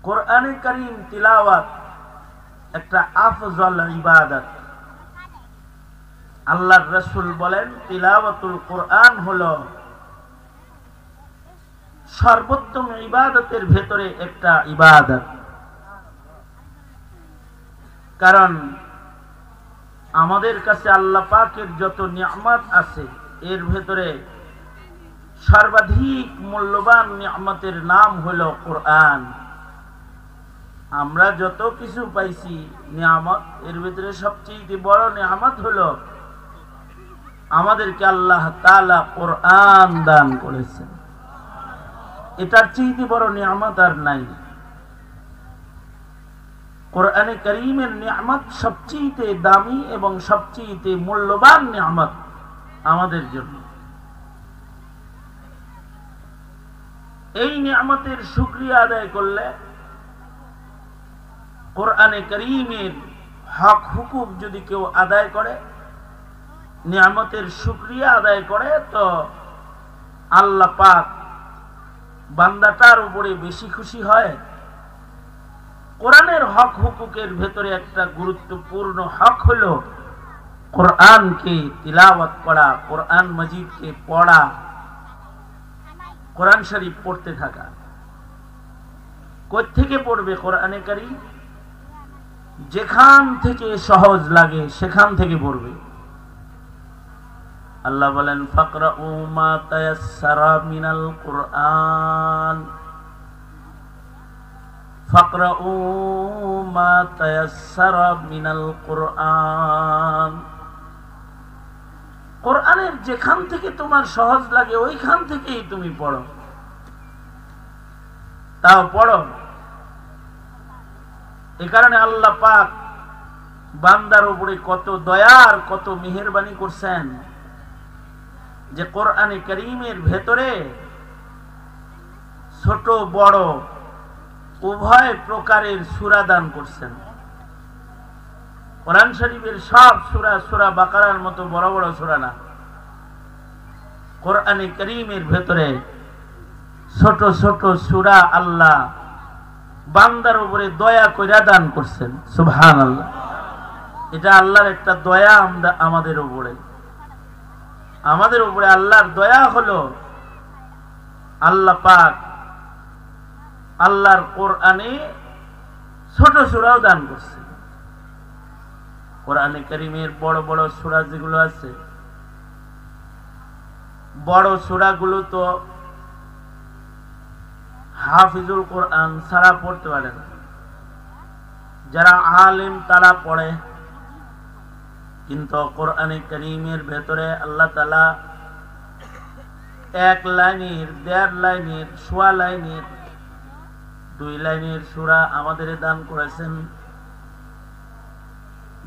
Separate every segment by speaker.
Speaker 1: কোরআনে কারীম তিলাওয়াত একটা আফজল ইবাদত। আল্লাহর রাসূল বলেন তিলাওয়াতুল কোরআন হলো সর্বোত্তম ইবাদতের ভেতরে একটা ইবাদত। কারণ আমাদের কাছে আল্লাহ পাকের যত নিয়ামত আছে এর ভেতরে সর্বাধিক মূল্যবান নিয়ামতের নাম হলো কোরআন। আমরা যত কিছু পাইছি নিয়ামত, এর ভিতরে সবচেয়ে বড় নিয়ামত হলো আমাদেরকে আল্লাহ তাআলা কোরআন দান করেছেন। এটার চেয়ে বড় নিয়ামত আর নাই। কোরআনে কারীমের নিয়ামত সবচেয়ে দামি এবং সবচেয়ে মূল্যবান নিয়ামত আমাদের জন্য। এই নিয়ামতের শুকরিয়া আদায় করলে, কোরআনে কারীমের হক হুকুক যদি কেউ আদায় করে, নিয়ামতের শুকরিয়া আদায় করে, তো আল্লাহ পাক বান্দাটার উপরে বেশি খুশি হয়। কোরআনের হক হুকুকের ভেতরে একটা গুরুত্বপূর্ণ হক হলো কোরআনকে তিলাওয়াত করা, কোরআন মাজিদকে পড়া, কোরআন শরীফ পড়তে থাকা। কোত্থেকে পড়বে কোরআনে কারীম? যেখান থেকে সহজ লাগে সেখান থেকে পড়বে। আল্লাহ বলেন ফাকরাউ মা তায়াসসারা মিনাল কুরআন, ফাকরাউ মা তায়াসসারা মিনাল কুরআন। কোরআনের যেখান থেকে তোমার সহজ লাগে ওইখান থেকেই তুমি পড়ো, তাও পড়ো। এ কারণে আল্লাহ পাক বান্দার উপরে কত দয়া আর কত মেহেরবানি করছেন যে কোরআনে কারীমের ভেতরে ছোট বড় উভয় প্রকারের সূরা দান করছেন। কোরআন শরীফের সব সূরা সূরা বাকারার মতো বড় বড় সূরা না। কোরআনে কারীমের ভেতরে ছোট ছোট সূরা আল্লাহ বান্দার উপরে দয়া কইরা দান করছেন। সুবহানাল্লাহ। এটা আল্লাহর একটা দয়া আমাদের উপরে। আমাদের উপরে আল্লাহর দয়া হলো আল্লাহ পাক আল্লাহর কোরআনে ছোট সূরাও দান করছে। কোরআনে কারীমের বড় বড় সূরা যেগুলো আছে, বড় সূরাগুলো তো হাফিজুল কোরআন ছাড়া পড়তে পারে না। যারা আলেম তারা পড়ে, কিন্তু কোরআনে কারীমের ভেতরে আল্লাহ তাআলা এক লাইনের, দেড় লাইনের, সোয়া লাইনের, 2 লাইনের সূরা আমাদের দান করেছেন,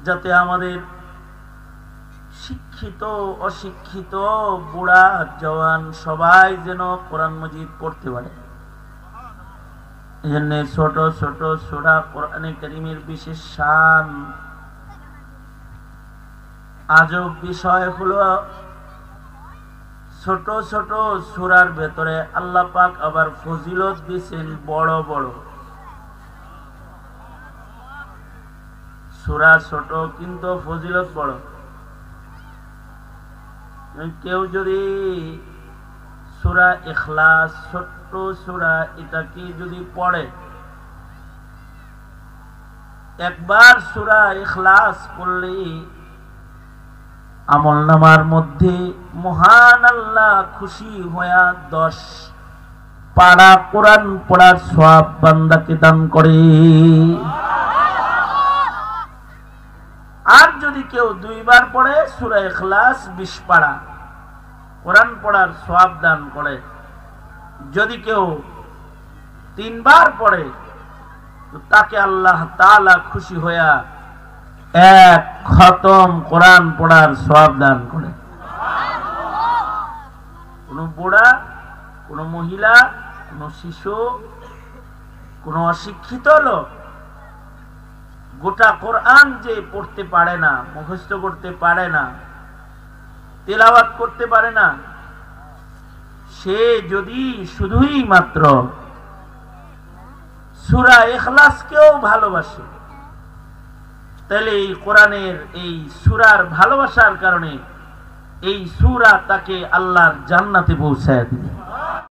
Speaker 1: যাতে আমাদের শিক্ষিত অশিক্ষিত বুড়া জওয়ান সবাই যেন কোরআন মাজিদ পড়তে পারে। এজন্য ছোট ছোট সূরা কোরআনে কারীমের বিশেষ শান। আজব বিষয় হলো ছোট ছোট সূরার ভেতরে আল্লাহ পাক আবার ফজিলত দিয়েছেন বড় বড়। সূরা ছোট কিন্তু ফজিলত বড়। কেউ যদি সূরা ইখলাস, ছোট্ট সূরা, এটাকে যদি পড়ে, একবার সূরা ইখলাস পড়লেই আমলনামার মধ্যে মহান আল্লাহ খুশি হইয়া 10 পারা কোরআন পড়ার সওয়াব বান্দাকে দান করে। আর যদি কেউ 2 বার পড়ে সূরা ইখলাস 20 পারা কোরআন পড়ার সওয়াব দান করে। যদি কেউ 3 বার পড়ে তো তাকে আল্লাহ তাআলা খুশি হইয়া 1 খতম কোরআন পড়ার সওয়াব দান করে। কোন বুড়া, কোন মহিলা, কোন শিশু, কোন অশিক্ষিত লোক গোটা কোরআন যে পড়তে পারে না, মুখস্থ করতে পারে না, তেলাওয়াত করতে পারে না, সে যদি শুধুই মাত্র সূরা ইখলাসকেও ভালোবাসে, তাহলে এই কোরআনের এই সূরার ভালোবাসার কারণে এই সূরা তাকে আল্লাহর জান্নাতে পৌঁছায় দিবে।